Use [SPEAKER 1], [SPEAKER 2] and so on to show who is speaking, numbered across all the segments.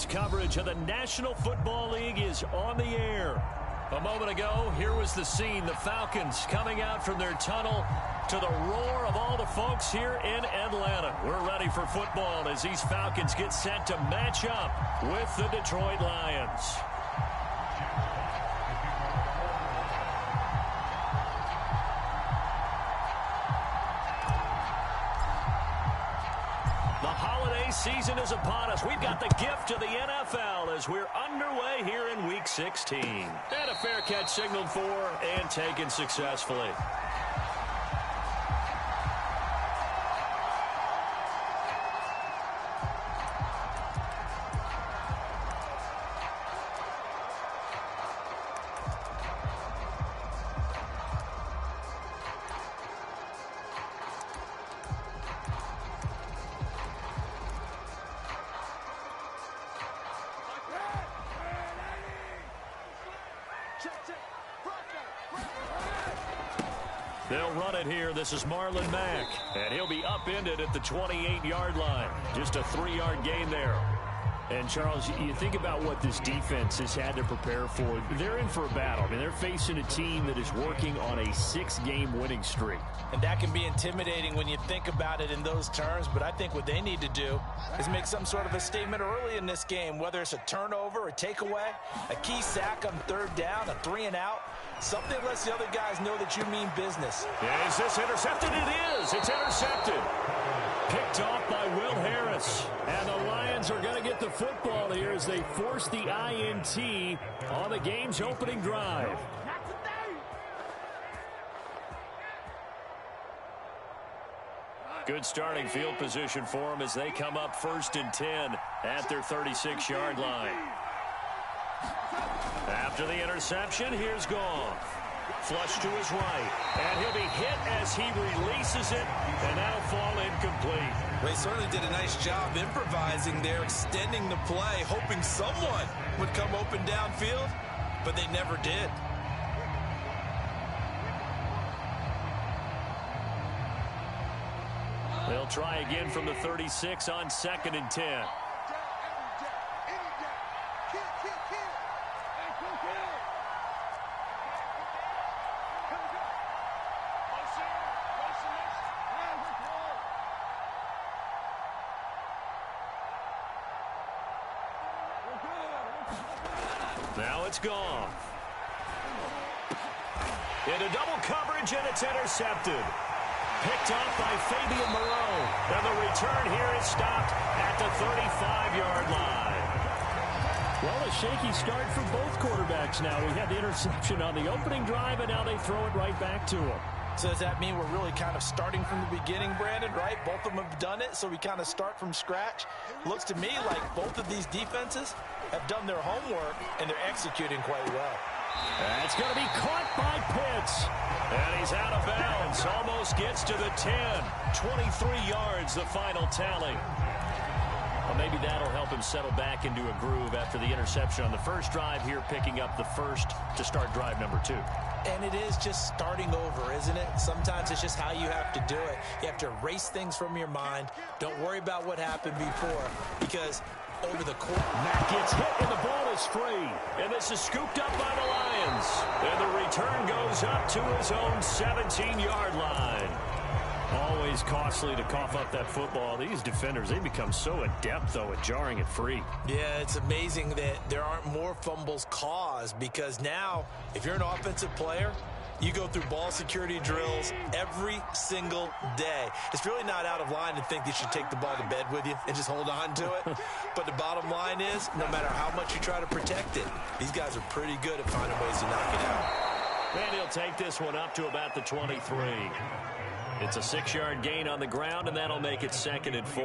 [SPEAKER 1] coverage of the National Football League is on the air. A moment ago, here was the scene. The Falcons coming out from their tunnel to the roar of all the folks here in Atlanta. We're ready for football as these Falcons get set to match up with the Detroit Lions. Season is upon us. We've got the gift of the NFL as we're underway here in Week 16. And a fair catch signaled for and taken successfully. They'll run it here. This is Marlon Mack, and he'll be upended at the 28-yard line. Just a 3-yard gain there. And, Charles, you think about what this defense has had to prepare for. They're in for a battle. I mean, they're facing a team that is working on a 6-game winning streak.
[SPEAKER 2] And that can be intimidating when you think about it in those terms, but I think what they need to do is make some sort of a statement early in this game, whether it's a turnover, a takeaway, a key sack on 3rd down, a 3-and-out. Something lets the other guys know that you mean business.
[SPEAKER 1] Is this intercepted? It is. It's intercepted. Picked off by Will Harris. And the Lions are going to get the football here as they force the INT on the game's opening drive. Good starting field position for them as they come up 1st and 10 at their 36-yard line. After the interception, here's Goff. Flush to his right. And he'll be hit as he releases it, and that'll fall incomplete.
[SPEAKER 2] They certainly did a nice job improvising there, extending the play, hoping someone would come open downfield, but they never did.
[SPEAKER 1] They'll try again from the 36 on 2nd and 10. Now it's Goff. Into double coverage, and it's intercepted. Picked off by Fabian Moreau. And the return here is stopped at the 35-yard line. Well, a shaky start for both quarterbacks now. We had the interception on the opening drive, and now they throw it right back to him.
[SPEAKER 2] So does that mean we're really kind of starting from the beginning, Brandon, right? Both of them have done it, so we kind of start from scratch. Looks to me like both of these defenses have done their homework, and they're executing quite well.
[SPEAKER 1] That's going to be caught by Pitts. And he's out of bounds. Almost gets to the 10. 23 yards, the final tally. Well, maybe that'll help him settle back into a groove after the interception on the first drive here, picking up the first to start drive number 2.
[SPEAKER 2] And it is just starting over, isn't it? Sometimes it's just how you have to do it. You have to erase things from your mind. Don't worry about what happened before, because over the course,
[SPEAKER 1] Matt gets hit and the ball is free. And this is scooped up by the Lions. And the return goes up to his own 17-yard line. Always costly to cough up that football. These defenders, they become so adept, though, at jarring it free.
[SPEAKER 2] Yeah, it's amazing that there aren't more fumbles caused, because now, if you're an offensive player, you go through ball security drills every single day. It's really not out of line to think you should take the ball to bed with you and just hold on to it. But the bottom line is, no matter how much you try to protect it, these guys are pretty good at finding ways to knock it out.
[SPEAKER 1] And he'll take this one up to about the 23. It's a 6-yard gain on the ground, and that'll make it 2nd and 4.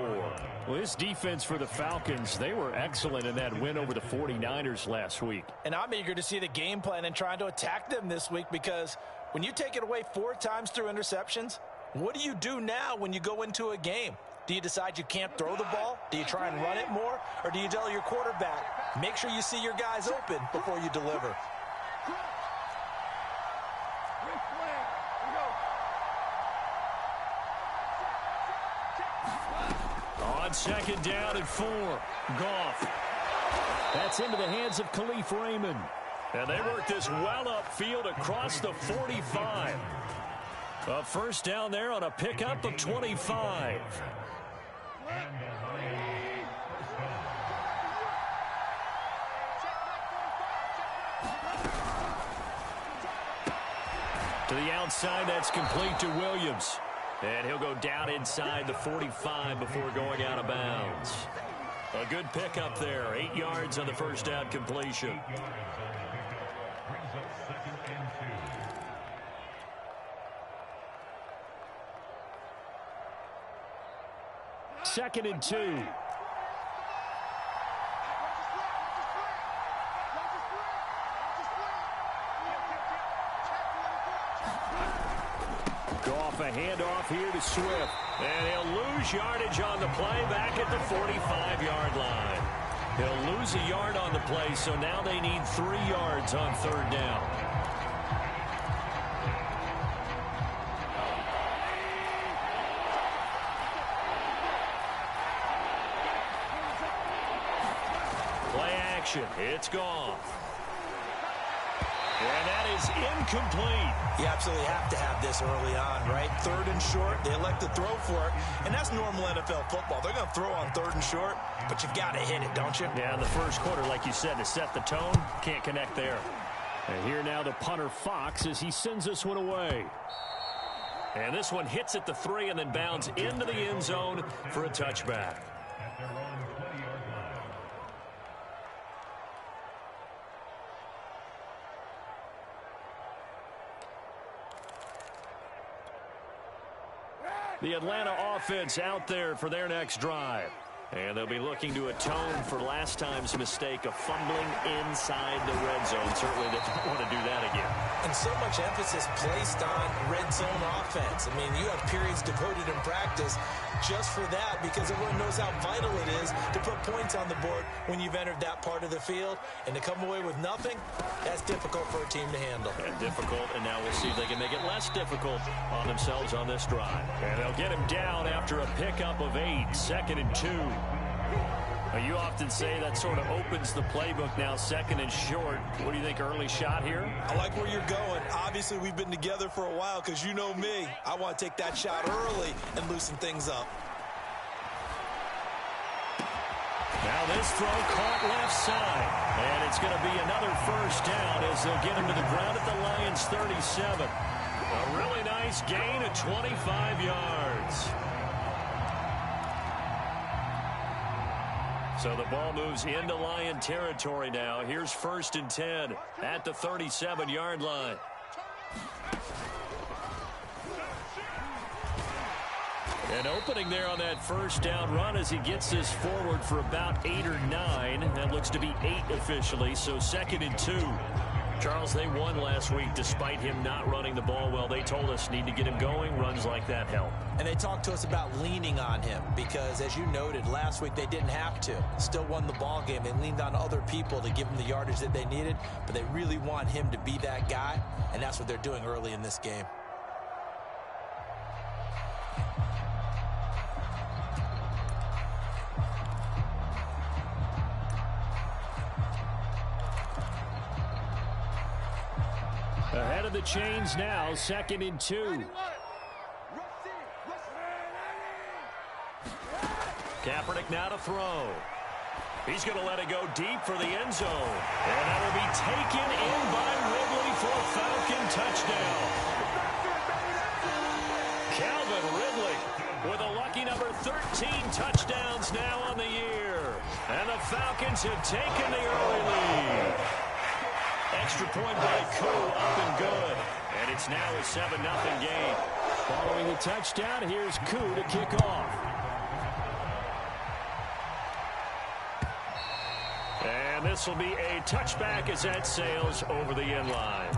[SPEAKER 1] Well, this defense for the Falcons, they were excellent in that win over the 49ers last week.
[SPEAKER 2] And I'm eager to see the game plan and trying to attack them this week, because when you take it away 4 times through interceptions, what do you do now when you go into a game? Do you decide you can't throw the ball? Do you try and run it more? Or do you tell your quarterback, make sure you see your guys open before you deliver? On 2nd down and 4, Goff
[SPEAKER 1] That's into the hands of Khalif Raymond. And they work this well upfield across the 45. A first down there on a pickup of 25. To the outside, that's complete to Williams. And he'll go down inside the 45 before going out of bounds. A good pickup there. 8 yards on the first down completion. Second and 2. Go off a handoff here to Swift. And he'll lose yardage on the play back at the 45-yard line. He'll lose a yard on the play, so now they need 3 yards on third down. Play action. It's gone. And that is incomplete.
[SPEAKER 2] You absolutely have to have this early on, right? Third and short, they elect to throw for it, and that's normal NFL football. They're going to throw on third and short, but you've got to hit it, don't you?
[SPEAKER 1] Yeah, in the first quarter, like you said, to set the tone, can't connect there. And here now the punter Fox as he sends this one away. And this one hits at the 3 and then bounds into the end zone for a touchback. The Atlanta offense out there for their next drive. And they'll be looking to atone for last time's mistake of fumbling inside the red zone. Certainly they don't want to do that again.
[SPEAKER 2] And so much emphasis placed on red zone offense. I mean, you have periods devoted in practice just for that because everyone knows how vital it is to put points on the board when you've entered that part of the field. And to come away with nothing, that's difficult for a team to handle.
[SPEAKER 1] And difficult, and now we'll see if they can make it less difficult on themselves on this drive. And they'll get him down after a pickup of 8, second and 2. You often say that sort of opens the playbook now, second and short. What do you think, early shot here?
[SPEAKER 2] I like where you're going. Obviously, we've been together for a while because you know me. I want to take that shot early and loosen things up.
[SPEAKER 1] Now this throw caught left side. And it's going to be another first down as they'll get him to the ground at the Lions' 37. A really nice gain of 25 yards. So the ball moves into Lion territory now. Here's first and 10 at the 37-yard line. An opening there on that first down run as he gets this forward for about 8 or 9. That looks to be 8 officially, so second and 2. Charles, they won last week despite him not running the ball well. They told us need to get him going. Runs like that help.
[SPEAKER 2] And they talked to us about leaning on him because, as you noted, last week they didn't have to. Still won the ball game. They leaned on other people to give them the yardage that they needed, but they really want him to be that guy, and that's what they're doing early in this game.
[SPEAKER 1] Ahead of the chains now, second and 2. Kaepernick now to throw. He's going to let it go deep for the end zone. And that will be taken in by Ridley for a Falcon touchdown. Calvin Ridley with a lucky number 13 touchdowns now on the year. And the Falcons have taken the early lead. Extra point by Koo, up and good. And it's now a 7-0 game. Following the touchdown, here's Koo to kick off. And this will be a touchback as that sails over the end line.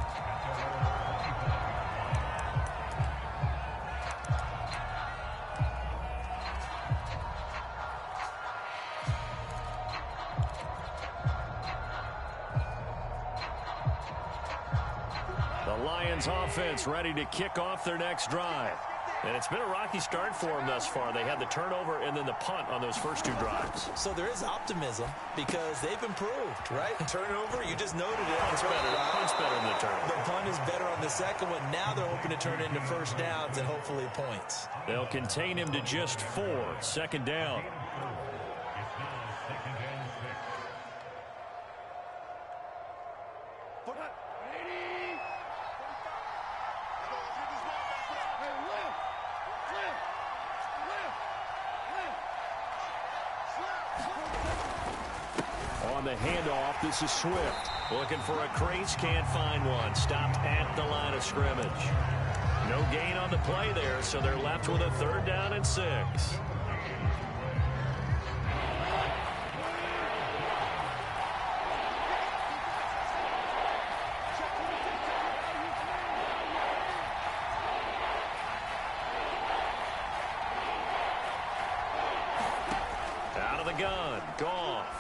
[SPEAKER 1] Lions offense ready to kick off their next drive. And it's been a rocky start for them thus far. They had the turnover and then the punt on those first 2 drives.
[SPEAKER 2] So there is optimism because they've improved, right? Turnover, you just noted it.
[SPEAKER 1] Punt's better than the turnover.
[SPEAKER 2] The punt is better on the second one. Now they're hoping to turn it into first downs and hopefully points.
[SPEAKER 1] They'll contain him to just 4. Second down. On the handoff, this is Swift. Looking for a crease, can't find one. Stopped at the line of scrimmage. No gain on the play there, so they're left with a 3rd down and 6. Out of the gun, Goff.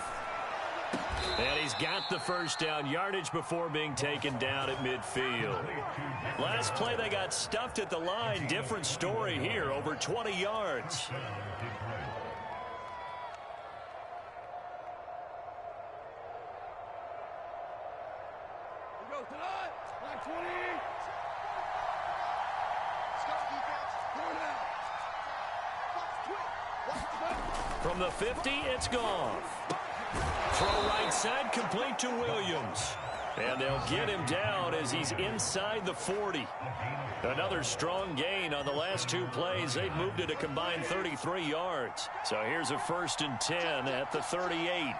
[SPEAKER 1] And he's got the first down, yardage before being taken down at midfield. Last play, they got stuffed at the line. Different story here, over 20 yards. From the 50, it's Goff. Throw right side, complete to Williams. And they'll get him down as he's inside the 40. Another strong gain on the last 2 plays. They've moved it a combined 33 yards. So here's a 1st and 10 at the 38.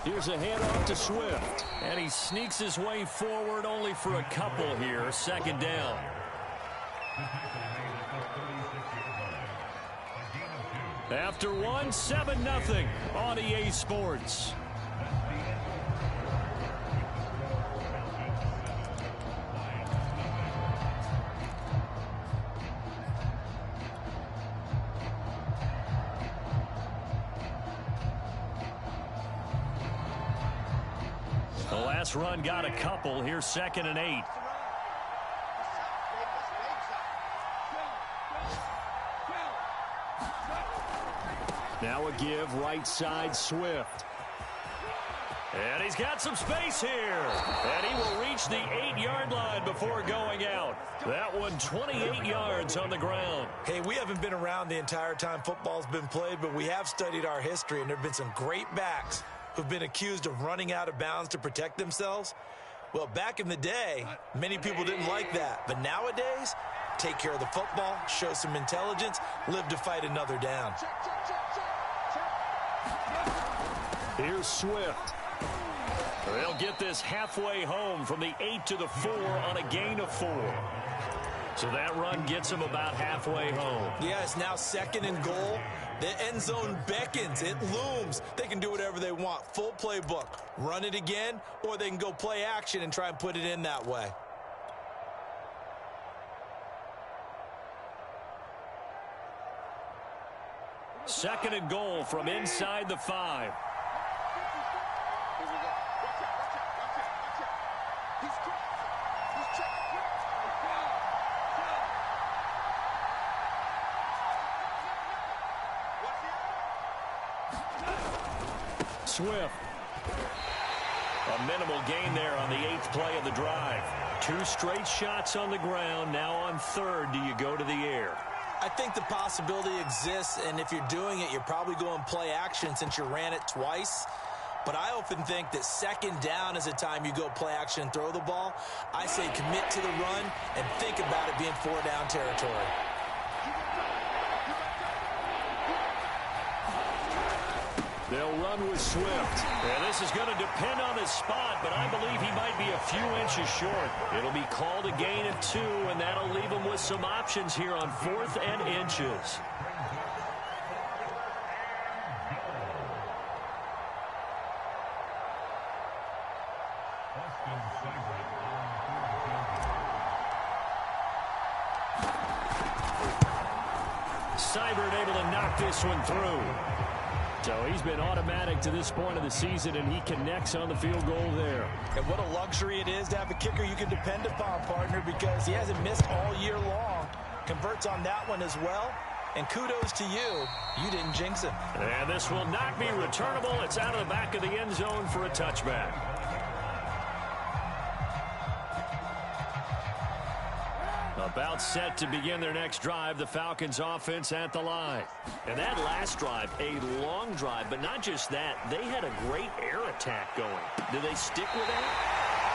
[SPEAKER 1] Here's a handoff to Swift. And he sneaks his way forward only for a couple here. 2nd down. After 1, 7-0 on EA Sports. The last run got a couple. Here's 2nd and 8. Now a give, right side, Swift. And he's got some space here. And he will reach the 8-yard line before going out. That one 28 yards on the ground.
[SPEAKER 2] Hey, we haven't been around the entire time football's been played, but we have studied our history, and there have been some great backs who've been accused of running out of bounds to protect themselves. Well, back in the day, many people didn't like that. But nowadays, take care of the football, show some intelligence, live to fight another down.
[SPEAKER 1] Here's Swift. They'll get this halfway home from the 8 to the 4 on a gain of 4. So that run gets them about halfway home.
[SPEAKER 2] Yeah, it's now 2nd and goal. The end zone beckons. It looms. They can do whatever they want. Full playbook. Run it again, or they can go play action and try and put it in that way.
[SPEAKER 1] Second and goal from inside the 5. Swift. A minimal gain there on the 8th play of the drive. 2 straight shots on the ground. Now on 3rd, do you go to the air?
[SPEAKER 2] I think the possibility exists, and if you're doing it, you're probably going play action since you ran it twice. But I often think that 2nd down is a time you go play action and throw the ball. I say commit to the run and think about it being 4-down territory.
[SPEAKER 1] They'll run with Swift. And this is going to depend on his spot, but I believe he might be a few inches short. It'll be called a gain of 2, and that'll leave him with some options here on 4th and inches. Seibert able to knock this one through. So he's been automatic to this point of the season, and he connects on the field goal there.
[SPEAKER 2] And what a luxury it is to have a kicker you can depend upon, partner, because he hasn't missed all year long. Converts on that one as well. And kudos to you. You didn't jinx him.
[SPEAKER 1] And this will not be returnable. It's out of the back of the end zone for a touchback. About set to begin their next drive, the Falcons offense at the line. And that last drive, a long drive, but not just that. They had a great air attack going. Do they stick with that?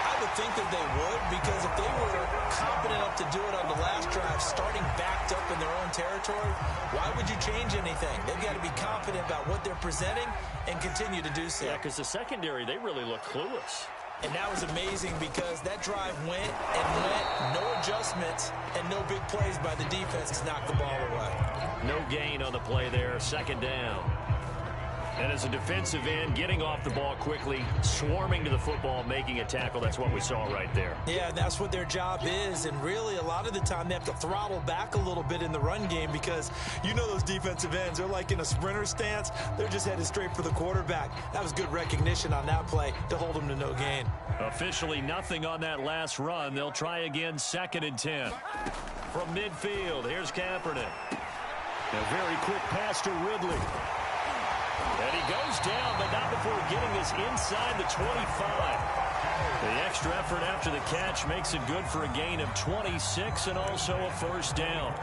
[SPEAKER 2] I would think that they would, because if they were confident enough to do it on the last drive, starting backed up in their own territory, why would you change anything? They've got to be confident about what they're presenting and continue to do so.
[SPEAKER 1] Yeah, because the secondary, they really look clueless.
[SPEAKER 2] And that was amazing because that drive went and went, no adjustments, and no big plays by the defense to knock the ball away.
[SPEAKER 1] No gain on the play there, second down. And as a defensive end, getting off the ball quickly, swarming to the football, making a tackle, that's what we saw right there.
[SPEAKER 2] Yeah, that's what their job is, and really a lot of the time they have to throttle back a little bit in the run game because you know those defensive ends, they're like in a sprinter stance, they're just headed straight for the quarterback. That was good recognition on that play to hold them to no gain.
[SPEAKER 1] Officially nothing on that last run. They'll try again, 2nd and 10. From midfield, here's Kaepernick. A very quick pass to Ridley. And he goes down, but not before getting this inside the 25. The extra effort after the catch makes it good for a gain of 26 and also a first down.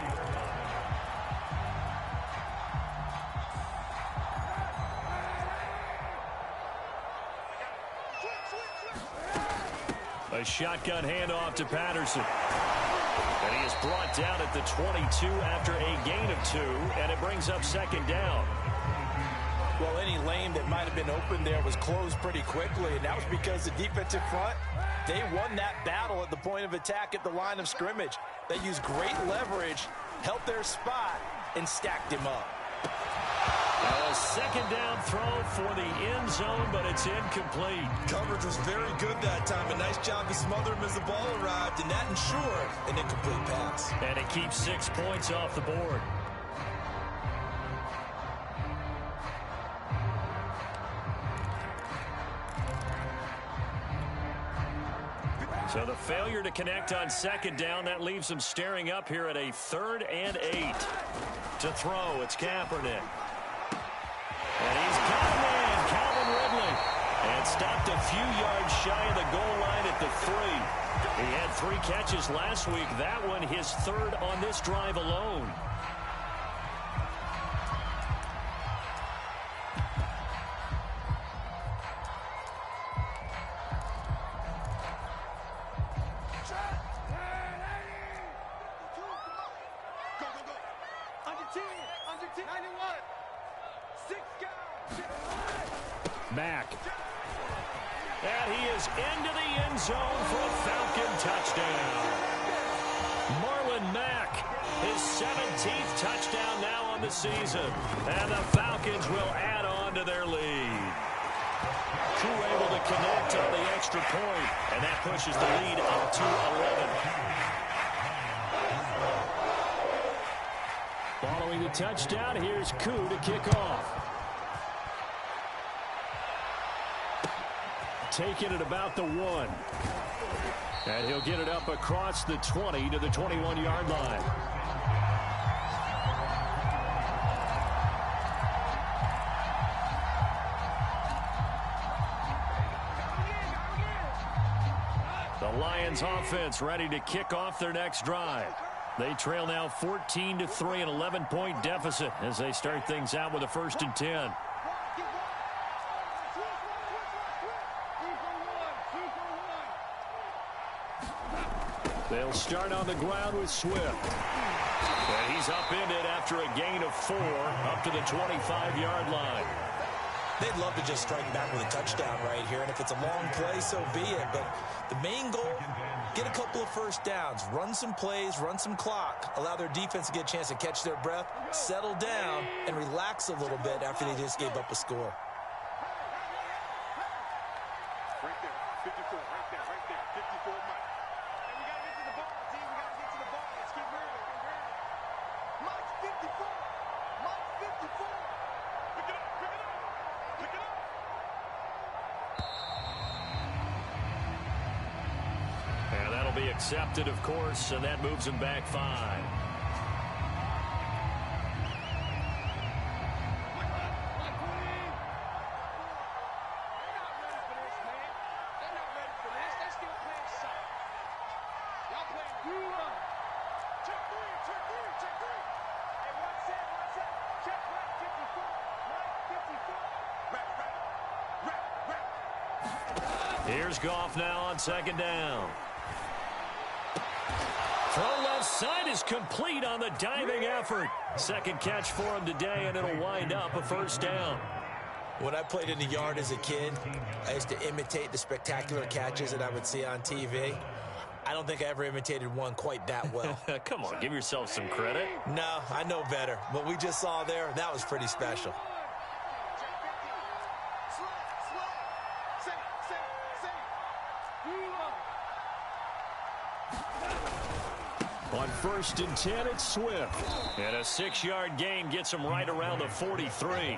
[SPEAKER 1] A shotgun handoff to Patterson. And he is brought down at the 22 after a gain of 2, and it brings up 2nd down.
[SPEAKER 2] Well, any lane that might have been open there was closed pretty quickly, and that was because the defensive front, they won that battle at the point of attack at the line of scrimmage. They used great leverage, held their spot, and stacked him up.
[SPEAKER 1] A 2nd down throw for the end zone, but it's incomplete.
[SPEAKER 2] Coverage was very good that time. A nice job to smother him as the ball arrived, and that ensured an incomplete pass.
[SPEAKER 1] And it keeps 6 points off the board. So the failure to connect on 2nd down, that leaves them staring up here at a 3rd and 8. To throw, it's Kaepernick. And he's got a man, Calvin Ridley. And stopped a few yards shy of the goal line at the 3. He had 3 catches last week. That one his 3rd on this drive alone. Mack. And he is into the end zone for a Falcon touchdown. Marlon Mack, his 17th touchdown now on the season. And the Falcons will add on to their lead. Crew able to connect on the extra point, and that pushes the lead up to 11. Following the touchdown, here's Koo to kick off. Taking it about the 1. And he'll get it up across the 20 to the 21-yard line. The Lions offense ready to kick off their next drive. They trail now 14-3, an 11-point deficit as they start things out with a 1st and 10. They'll start on the ground with Swift. And he's upended after a gain of 4 up to the 25-yard line.
[SPEAKER 2] They'd love to just strike back with a touchdown right here, and if it's a long play, so be it. But the main goal, get a couple of first downs, run some plays, run some clock, allow their defense to get a chance to catch their breath, settle down, and relax a little bit after they just gave up a score.
[SPEAKER 3] Right there, 54, right there, 54 miles. And we got to get to the ball, team. We got to get to the ball. Let's keep moving. Mike's 54. Mike's 54. Pick it up, pick it up.
[SPEAKER 1] accepted, of course, and that moves him back 5. Here's Goff now on 2nd down. Throw left side is complete on the diving effort. Second catch for him today, and it'll wind up a 1st down.
[SPEAKER 2] When I played in the yard as a kid, I used to imitate the spectacular catches that I would see on TV. I don't think I ever imitated one quite that well.
[SPEAKER 1] Come on, give yourself some credit.
[SPEAKER 2] No, I know better. What we just saw there, that was pretty special.
[SPEAKER 1] On 1st and 10, it's Swift. And a 6-yard gain gets him right around the 43.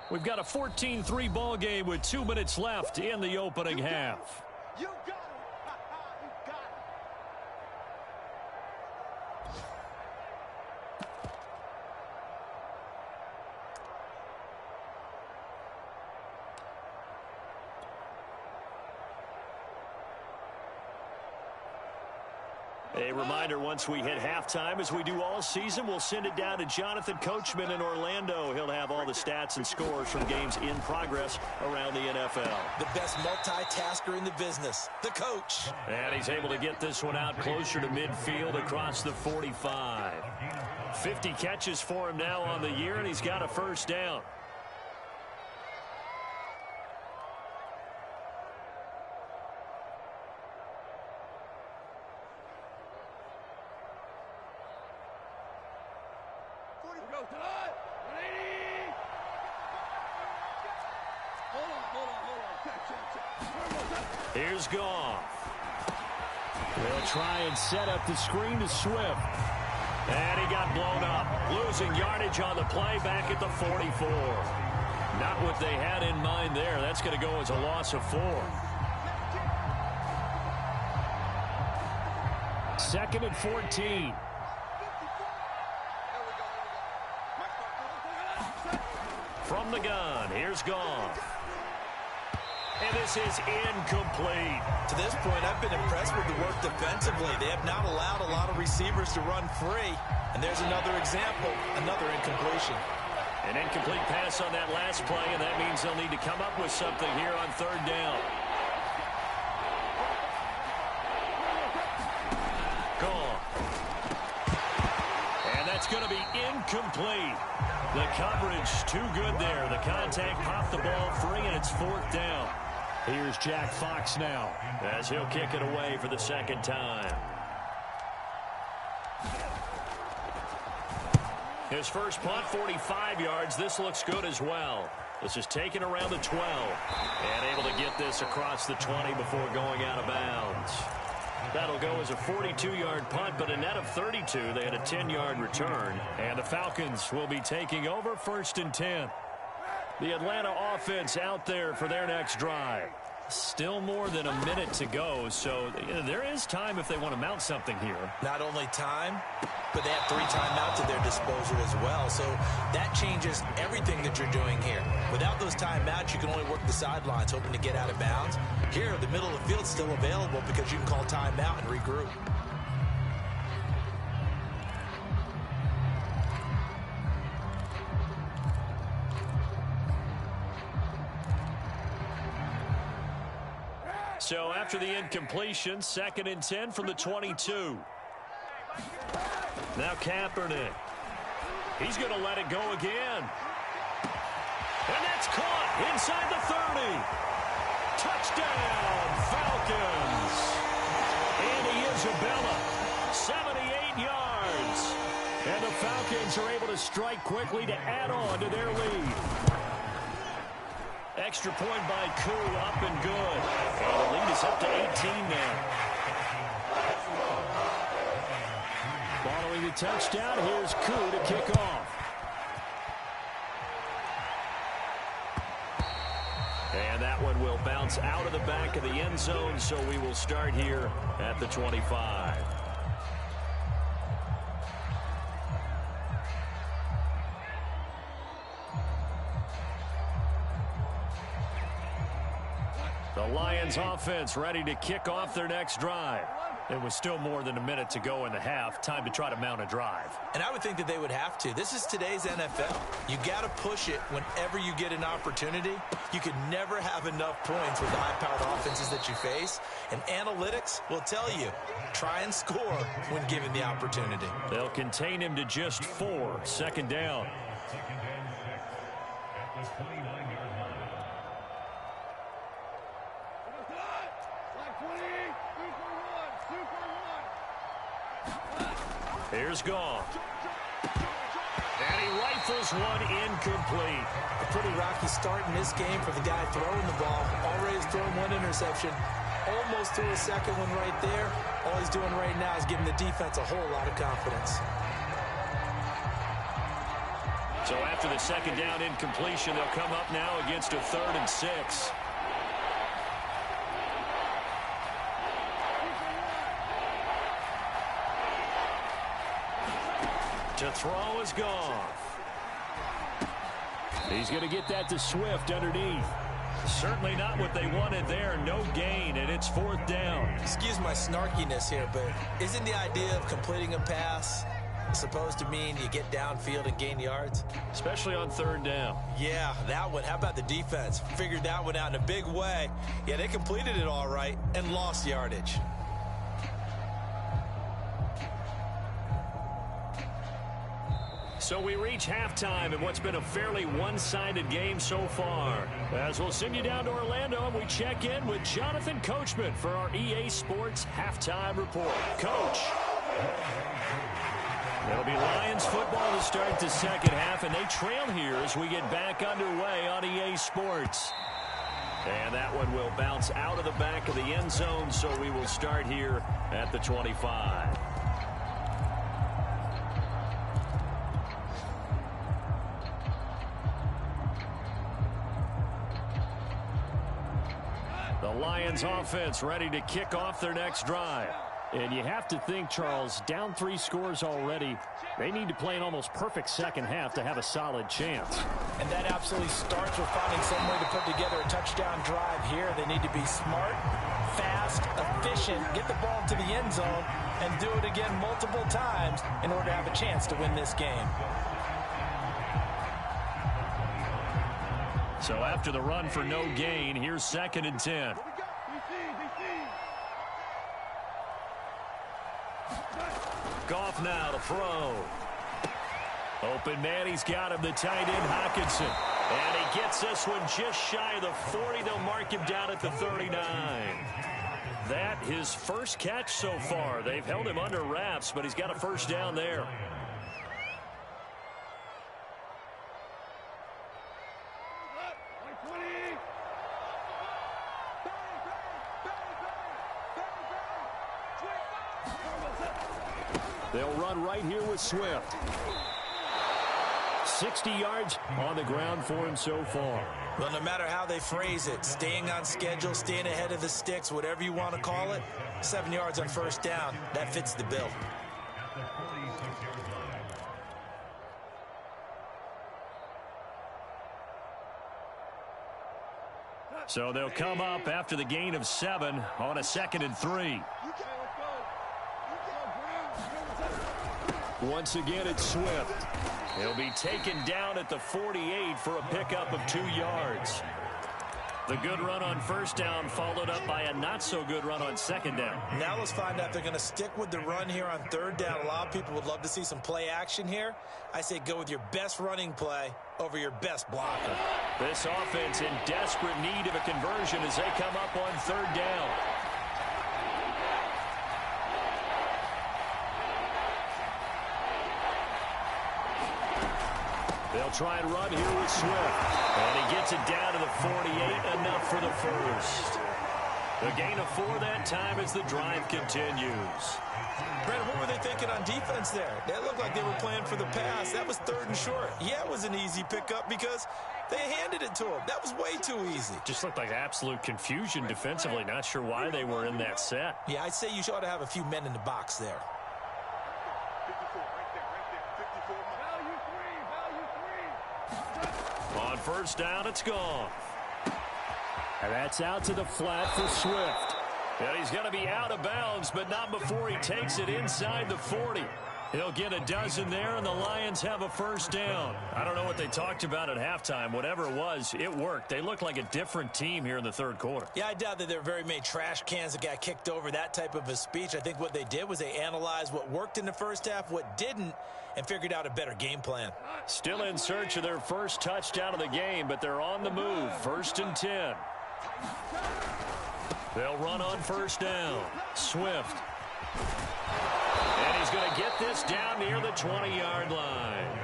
[SPEAKER 1] We've got a 14-3 ball game with 2 minutes left in the opening half.
[SPEAKER 3] You got it. You got it.
[SPEAKER 1] A reminder, once we hit halftime, as we do all season, we'll send it down to Jonathan Coachman in Orlando. He'll have all the stats and scores from games in progress around the NFL.
[SPEAKER 2] The best multitasker in the business, the coach.
[SPEAKER 1] And he's able to get this one out closer to midfield across the 45. 50 catches for him now on the year, and he's got a 1st down. Here's Goff. They'll try and set up the screen to Swift. And he got blown up. Losing yardage on the play back at the 44. Not what they had in mind there. That's going to go as a loss of 4. 2nd and 14. From the gun, here's Goff. And this is incomplete.
[SPEAKER 2] To this point, I've been impressed with the work defensively. They have not allowed a lot of receivers to run free. And there's another example, another incompletion.
[SPEAKER 1] An incomplete pass on that last play, and that means they'll need to come up with something here on 3rd down. Gone. And that's going to be incomplete. The coverage too good there. The contact popped the ball free, and it's 4th down. Here's Jack Fox now as he'll kick it away for the 2nd time. His first punt, 45 yards. This looks good as well. This is taken around the 12 and able to get this across the 20 before going out of bounds. That'll go as a 42-yard punt, but a net of 32. They had a 10-yard return, and the Falcons will be taking over 1st and 10. The Atlanta offense out there for their next drive. Still more than a minute to go, so there is time if they want to mount something here.
[SPEAKER 2] Not only time, but they have 3 timeouts at their disposal as well, so that changes everything that you're doing here. Without those timeouts, you can only work the sidelines, hoping to get out of bounds. Here, the middle of the field's still available because you can call timeout and regroup.
[SPEAKER 1] So after the incompletion, 2nd and 10 from the 22. Now Kaepernick. He's going to let it go again. And that's caught inside the 30. Touchdown, Falcons. Andy Isabella, 78 yards. And the Falcons are able to strike quickly to add on to their lead. Extra point by Koo, up and good. And the lead is up to 18 now. Following the touchdown. Here's Koo to kick off. And that one will bounce out of the back of the end zone, so we will start here at the 25. The Lions offense ready to kick off their next drive. It was still more than a minute to go in the half. Time to try to mount a drive.
[SPEAKER 2] And I would think that they would have to. This is today's NFL. You got to push it whenever you get an opportunity. You could never have enough points with the high-powered offenses that you face. And analytics will tell you, try and score when given the opportunity.
[SPEAKER 1] They'll contain him to just 4. Second down. Here's Goff. And he rifles one incomplete.
[SPEAKER 2] A pretty rocky start in this game for the guy throwing the ball. Already has thrown one interception. Almost threw a second one right there. All he's doing right now is giving the defense a whole lot of confidence.
[SPEAKER 1] So after the second down incompletion, they'll come up now against a 3rd and 6. To throw is Goff. He's going to get that to Swift underneath. Certainly not what they wanted there. No gain, and it's 4th down.
[SPEAKER 2] Excuse my snarkiness here, but isn't the idea of completing a pass supposed to mean you get downfield and gain yards?
[SPEAKER 1] Especially on 3rd down.
[SPEAKER 2] Yeah, that one. How about the defense? Figured that one out in a big way. Yeah, they completed it all right and lost yardage.
[SPEAKER 1] So we reach halftime in what's been a fairly one-sided game so far. As we'll send you down to Orlando, and we check in with Jonathan Coachman for our EA Sports Halftime Report. Coach. It'll be Lions football to start the second half, and they trail here as we get back underway on EA Sports. And that one will bounce out of the back of the end zone, so we will start here at the 25. The Lions offense ready to kick off their next drive. And you have to think, Charles, down 3 scores already. They need to play an almost perfect second half to have a solid chance.
[SPEAKER 2] And that absolutely starts with finding some way to put together a touchdown drive here. They need to be smart, fast, efficient, get the ball to the end zone, and do it again multiple times in order to have a chance to win this game.
[SPEAKER 1] So after the run for no gain, here's 2nd and 10. Goff now to throw. Open man, he's got him, the tight end Hockenson. And he gets this one just shy of the 40. They'll mark him down at the 39. That his first catch so far. They've held him under wraps, but he's got a first down there. They'll run right here with Swift. 60 yards on the ground for him so far.
[SPEAKER 2] Well, no matter how they phrase it, staying on schedule, staying ahead of the sticks, whatever you want to call it, 7 yards on first down, that fits the bill.
[SPEAKER 1] So they'll come up after the gain of 7 on a 2nd and 3. Once again, it's Swift. He'll be taken down at the 48 for a pickup of 2 yards. The good run on first down followed up by a not-so-good run on second down.
[SPEAKER 2] Now let's find out if they're going to stick with the run here on 3rd down. A lot of people would love to see some play action here. I say go with your best running play over your best blocker.
[SPEAKER 1] This offense in desperate need of a conversion as they come up on 3rd down. They'll try and run here with Swift. And he gets it down to the 48, enough for the first. A gain of 4 that time as the drive continues.
[SPEAKER 2] Brad, what were they thinking on defense there? That looked like they were playing for the pass. That was 3rd and short. Yeah, it was an easy pickup because they handed it to him. That was way too easy.
[SPEAKER 1] Just looked like absolute confusion defensively. Not sure why they were in that set.
[SPEAKER 2] Yeah, I'd say you ought to have a few men in the box there.
[SPEAKER 3] 54, right there, 54 miles.
[SPEAKER 1] On first down, it's gone. And that's out to the flat for Swift. And he's going to be out of bounds, but not before he takes it inside the 40. He'll get a dozen there, and the Lions have a first down. I don't know what they talked about at halftime. Whatever it was, it worked. They look like a different team here in the 3rd quarter.
[SPEAKER 2] Yeah, I doubt that there were very many trash cans that got kicked over, that type of a speech. I think what they did was they analyzed what worked in the first half, what didn't, and figured out a better game plan.
[SPEAKER 1] Still in search of their first touchdown of the game, but they're on the move. 1st and 10. They'll run on first down. Swift. And he's going to get this down near the 20-yard line.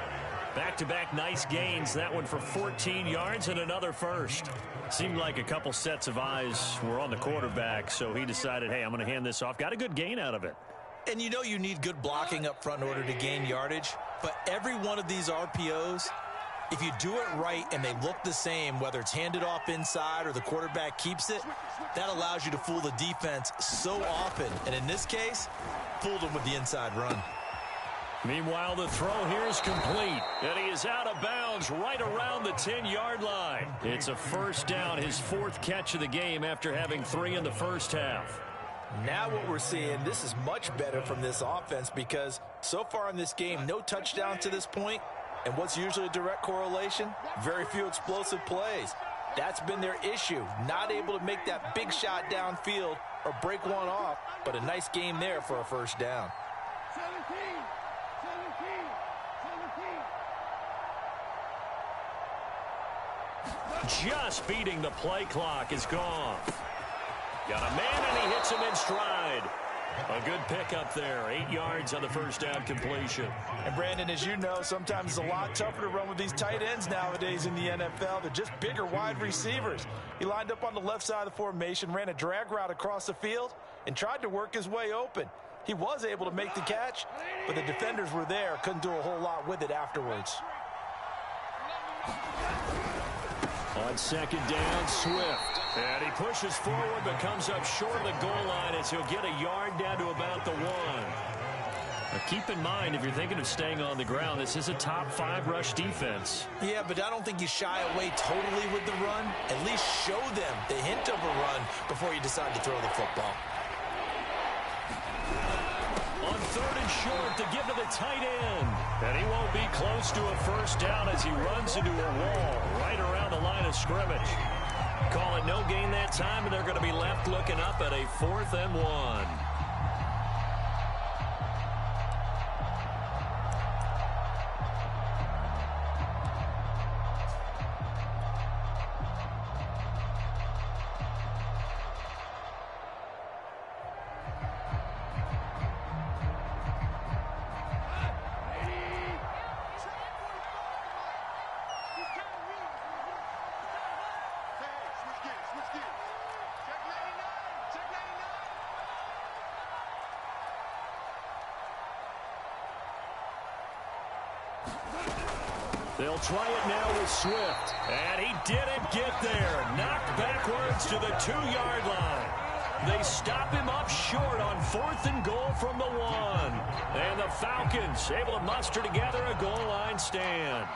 [SPEAKER 1] Back-to-back nice gains. That one for 14 yards and another first. Seemed like a couple sets of eyes were on the quarterback, so he decided, hey, I'm going to hand this off. Got a good gain out of it.
[SPEAKER 2] And you know you need good blocking up front in order to gain yardage, but every one of these RPOs, if you do it right and they look the same, whether it's handed off inside or the quarterback keeps it, that allows you to fool the defense so often. And in this case, fooled them with the inside run.
[SPEAKER 1] Meanwhile, the throw here is complete. And he is out of bounds right around the 10-yard line. It's a first down, his 4th catch of the game after having 3 in the first half.
[SPEAKER 2] Now what we're seeing, this is much better from this offense because so far in this game, no touchdowns to this point. And what's usually a direct correlation? Very few explosive plays. That's been their issue. Not able to make that big shot downfield or break one off, but a nice game there for a first down.
[SPEAKER 1] 17. Just beating the play clock is gone. Got a man, and he hits him in stride. A good pickup there. 8 yards on the first down completion.
[SPEAKER 2] And, Brandon, as you know, sometimes it's a lot tougher to run with these tight ends nowadays in the NFL. They're just bigger wide receivers. He lined up on the left side of the formation, ran a drag route across the field, and tried to work his way open. He was able to make the catch, but the defenders were there. Couldn't do a whole lot with it afterwards.
[SPEAKER 1] On second down, Swift. And he pushes forward but comes up short of the goal line as he'll get a yard down to about the 1. Now keep in mind, if you're thinking of staying on the ground, this is a top 5 rush defense.
[SPEAKER 2] Yeah, but I don't think you shy away totally with the run. At least show them the hint of a run before you decide to throw the football.
[SPEAKER 1] On 3rd and short to give to the tight end. And he won't be close to a first down as he runs into a wall right around the line of scrimmage. Call it no gain that time, and they're going to be left looking up at a 4th and 1. They'll try it now with Swift. And he didn't get there. Knocked backwards to the 2-yard line. They stop him up short on 4th and goal from the 1. And the Falcons able to muster together a goal line stand.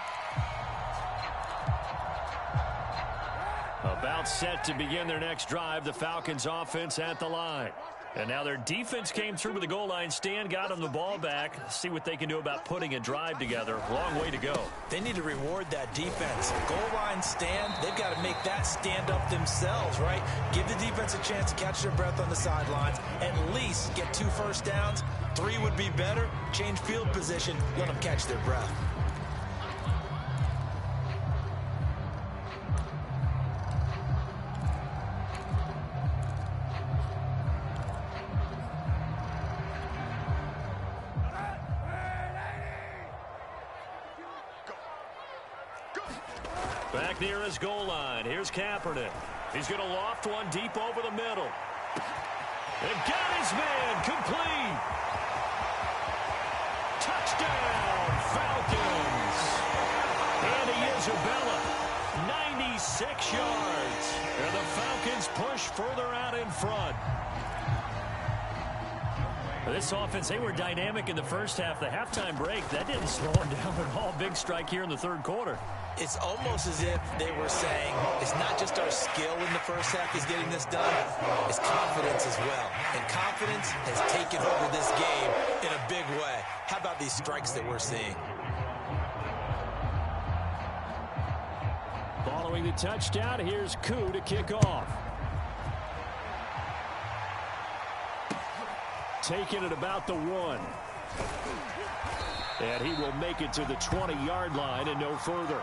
[SPEAKER 1] About set to begin their next drive, the Falcons offense at the line. And now their defense came through with the goal line stand, got them the ball back. See what they can do about putting a drive together. Long way to go.
[SPEAKER 2] They need to reward that defense. Goal line stand, they've got to make that stand up themselves, right? Give the defense a chance to catch their breath on the sidelines. At least get 2 first downs. 3 would be better. Change field position. Let them catch their breath.
[SPEAKER 1] Back near his goal line. Here's Kaepernick. He's going to loft one deep over the middle. They've got his man complete. Touchdown, Falcons. Andy Isabella, 96 yards. And the Falcons push further out in front. This offense, they were dynamic in the first half. The halftime break, that didn't slow them down at all. Big strike here in the third quarter.
[SPEAKER 2] It's almost as if they were saying, it's not just our skill in the first half is getting this done, it's confidence as well. And confidence has taken over this game in a big way. How about these strikes that we're seeing?
[SPEAKER 1] Following the touchdown, here's Koo to kick off. Taking it about the 1. And he will make it to the 20-yard line and no further.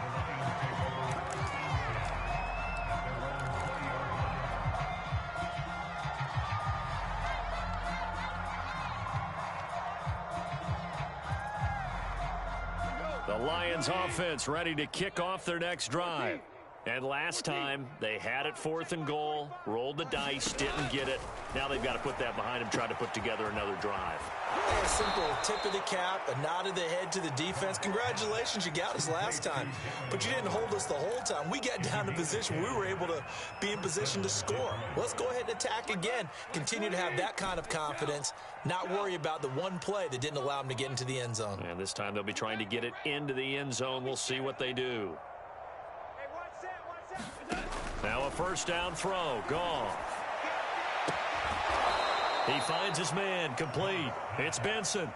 [SPEAKER 1] The Lions offense ready to kick off their next drive. And last time, they had it 4th and goal, rolled the dice, didn't get it. Now they've got to put that behind them, try to put together another drive.
[SPEAKER 2] A simple tip of the cap, a nod of the head to the defense. Congratulations, you got us last time. But you didn't hold us the whole time. We got down to position. We were able to be in position to score. Let's go ahead and attack again. Continue to have that kind of confidence. Not worry about the one play that didn't allow them to get into the end zone.
[SPEAKER 1] And this time they'll be trying to get it into the end zone. We'll see what they do. Now a first down throw. Goff. He finds his man complete. It's Benson.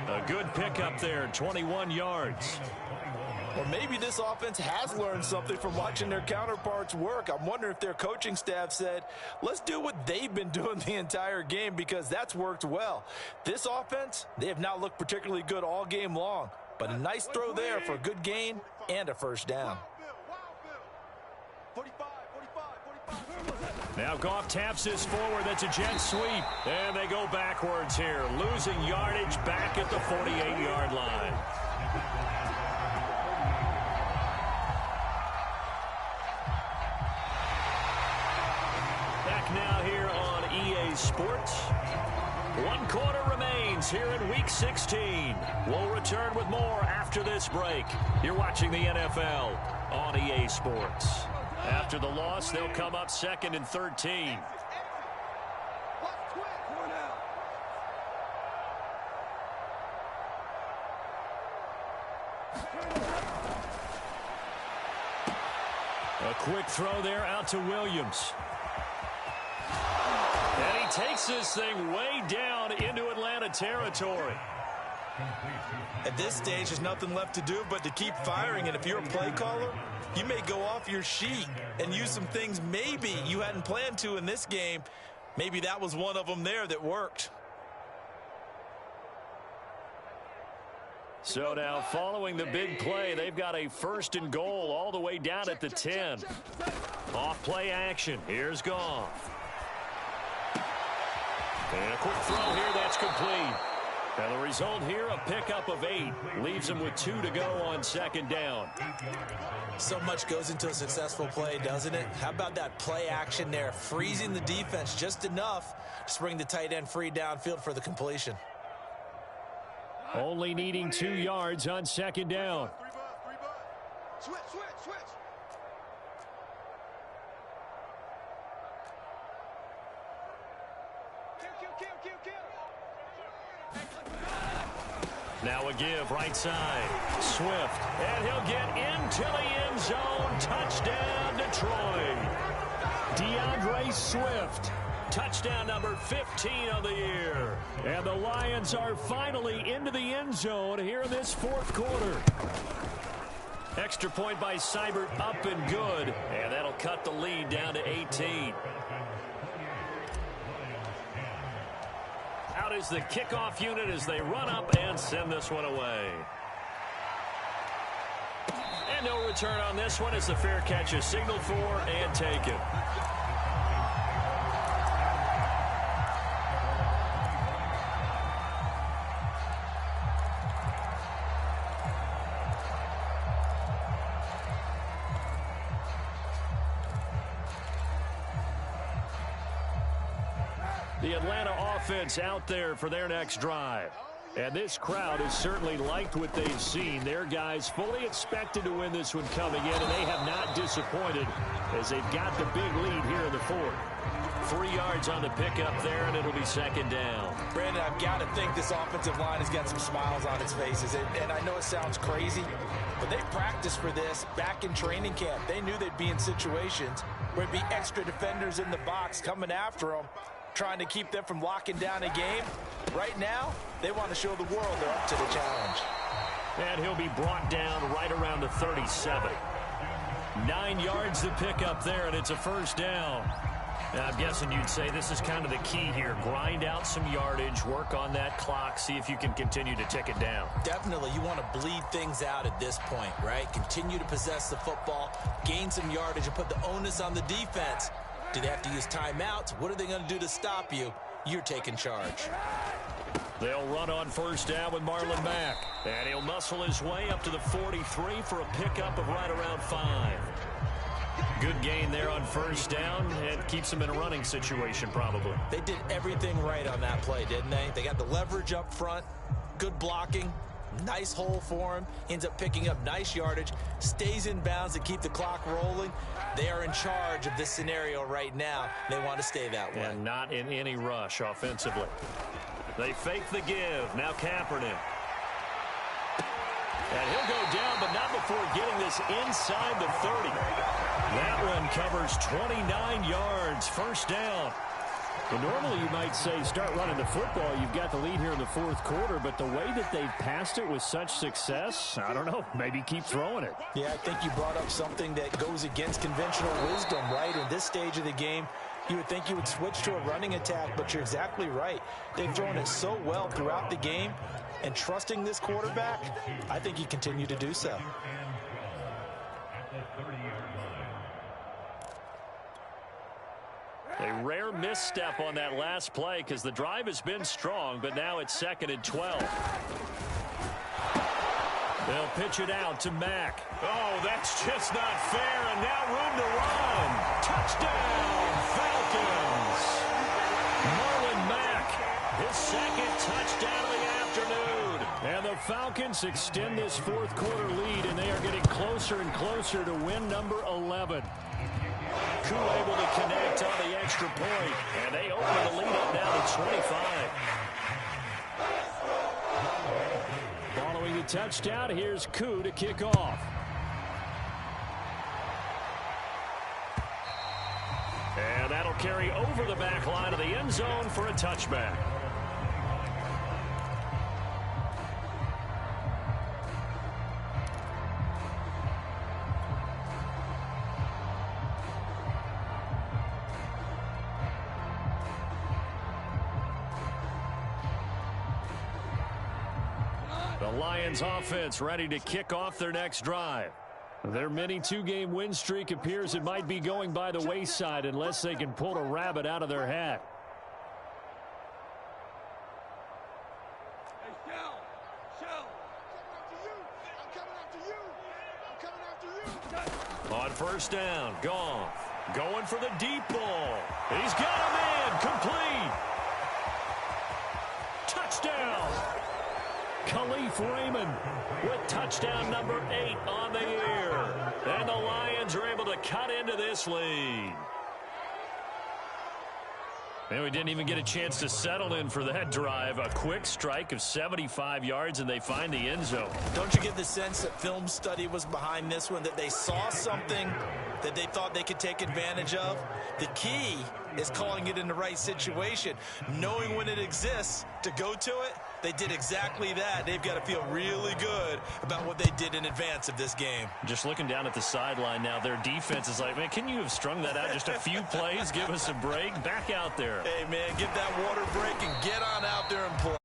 [SPEAKER 1] A good pickup there, 21 yards.
[SPEAKER 2] Or maybe this offense has learned something from watching their counterparts work. I'm wondering if their coaching staff said, let's do what they've been doing the entire game because that's worked well. This offense, they have not looked particularly good all game long. But a nice throw there for a good gain and a first down.
[SPEAKER 1] Now Goff taps this forward. That's a jet sweep. And they go backwards here. Losing yardage back at the 48-yard line. Back now here on EA Sports. 1 quarter remains here in Week 16. We'll return with more after this break. You're watching the NFL on EA Sports. After the loss, they'll come up 2nd and 13. A quick throw there out to Williams. And he takes this thing way down into Atlanta territory.
[SPEAKER 2] At this stage, there's nothing left to do but to keep firing. And if you're a play caller, you may go off your sheet and use some things maybe you hadn't planned to in this game. Maybe that was one of them there that worked.
[SPEAKER 1] So now following the big play, they've got a 1st and goal all the way down at the 10. Off play action. Here's Goff. And a quick throw here. That's complete. And the result here, a pickup of 8. Leaves them with 2 to go on 2nd down.
[SPEAKER 2] So much goes into a successful play, doesn't it? How about that play action there? Freezing the defense just enough to bring the tight end free downfield for the completion.
[SPEAKER 1] Only needing 2 yards on 2nd down.
[SPEAKER 3] Switch. Kill.
[SPEAKER 1] Now a give right side. Swift. And he'll get into the end zone. Touchdown, Detroit. DeAndre Swift. Touchdown number 15 of the year. And the Lions are finally into the end zone here in this 4th quarter. Extra point by Seibert up and good. And that'll cut the lead down to 18. Out is the kickoff unit as they run up and send this one away. And no return on this one as the fair catch is signaled for and taken. The Atlanta offense out there for their next drive. And this crowd has certainly liked what they've seen. Their guys fully expected to win this one coming in, and they have not disappointed as they've got the big lead here in the fourth. 3 yards on the pickup there, and it'll be second down.
[SPEAKER 2] Brandon, I've got to think this offensive line has got some smiles on its faces. And I know it sounds crazy, but they practiced for this back in training camp. They knew they'd be in situations where there'd be extra defenders in the box coming after them, trying to keep them from locking down a game. Right now, they want to show the world they're up to the challenge.
[SPEAKER 1] And he'll be brought down right around the 37. 9 yards to pick up there, and it's a first down. Now, I'm guessing you'd say this is kind of the key here. Grind out some yardage, work on that clock, see if you can continue to tick it down.
[SPEAKER 2] Definitely. You want to bleed things out at this point, right? Continue to possess the football, gain some yardage, and put the onus on the defense. Do they have to use timeouts? What are they going to do to stop you? You're taking charge.
[SPEAKER 1] They'll run on first down with Marlon Mack. And he'll muscle his way up to the 43 for a pickup of right around 5. Good gain there on first down, and keeps him in a running situation probably.
[SPEAKER 2] They did everything right on that play, didn't they? They got the leverage up front, good blocking, nice hole for him, ends up picking up nice yardage, stays in bounds to keep the clock rolling. They are in charge of this scenario right now. They want to stay that way.
[SPEAKER 1] And not in any rush offensively. They fake the give. Now Kaepernick. And he'll go down, but not before getting this inside the 30. That one covers 29 yards. First down. Well, normally you might say start running the football. You've got the lead here in the fourth quarter, but the way that they've passed it with such success, I don't know, maybe keep throwing it.
[SPEAKER 2] Yeah, I think you brought up something that goes against conventional wisdom, right? In this stage of the game, you would think you would switch to a running attack, but you're exactly right. They've thrown it so well throughout the game, and trusting this quarterback, I think you continue to do so.
[SPEAKER 1] A rare misstep on that last play because the drive has been strong, but now it's 2nd and 12. They'll pitch it out to Mack. Oh, that's just not fair, and now room to run. Touchdown, Falcons. Marlon Mack, his 2nd touchdown of the afternoon. And the Falcons extend this fourth quarter lead, and they are getting closer and closer to win number 11. Koo able to connect on the extra point, and they open the lead up now to 25. Following the touchdown, here's Koo to kick off. And that'll carry over the back line of the end zone for a touchback. The Lions offense ready to kick off their next drive. Their mini 2-game win streak appears it might be going by the wayside unless they can pull a rabbit out of their hat.
[SPEAKER 3] Hey, Shell. I'm coming after you.
[SPEAKER 1] On first down, Goff going for the deep ball. He's got a man, complete. Touchdown. Khalif Raymond with touchdown number 8 on the year. And the Lions are able to cut into this lead. And we didn't even get a chance to settle in for that drive. A quick strike of 75 yards, and they find the end zone.
[SPEAKER 2] Don't you get the sense that film study was behind this one, that they saw something that they thought they could take advantage of? The key is calling it in the right situation, knowing when it exists to go to it. They did exactly that. They've got to feel really good about what they did in advance of this game.
[SPEAKER 1] Just looking down at the sideline now, their defense is like, man, can you have strung that out just a few plays? Give us a break. Back out there.
[SPEAKER 2] Hey, man, give that water break and get on out there and play.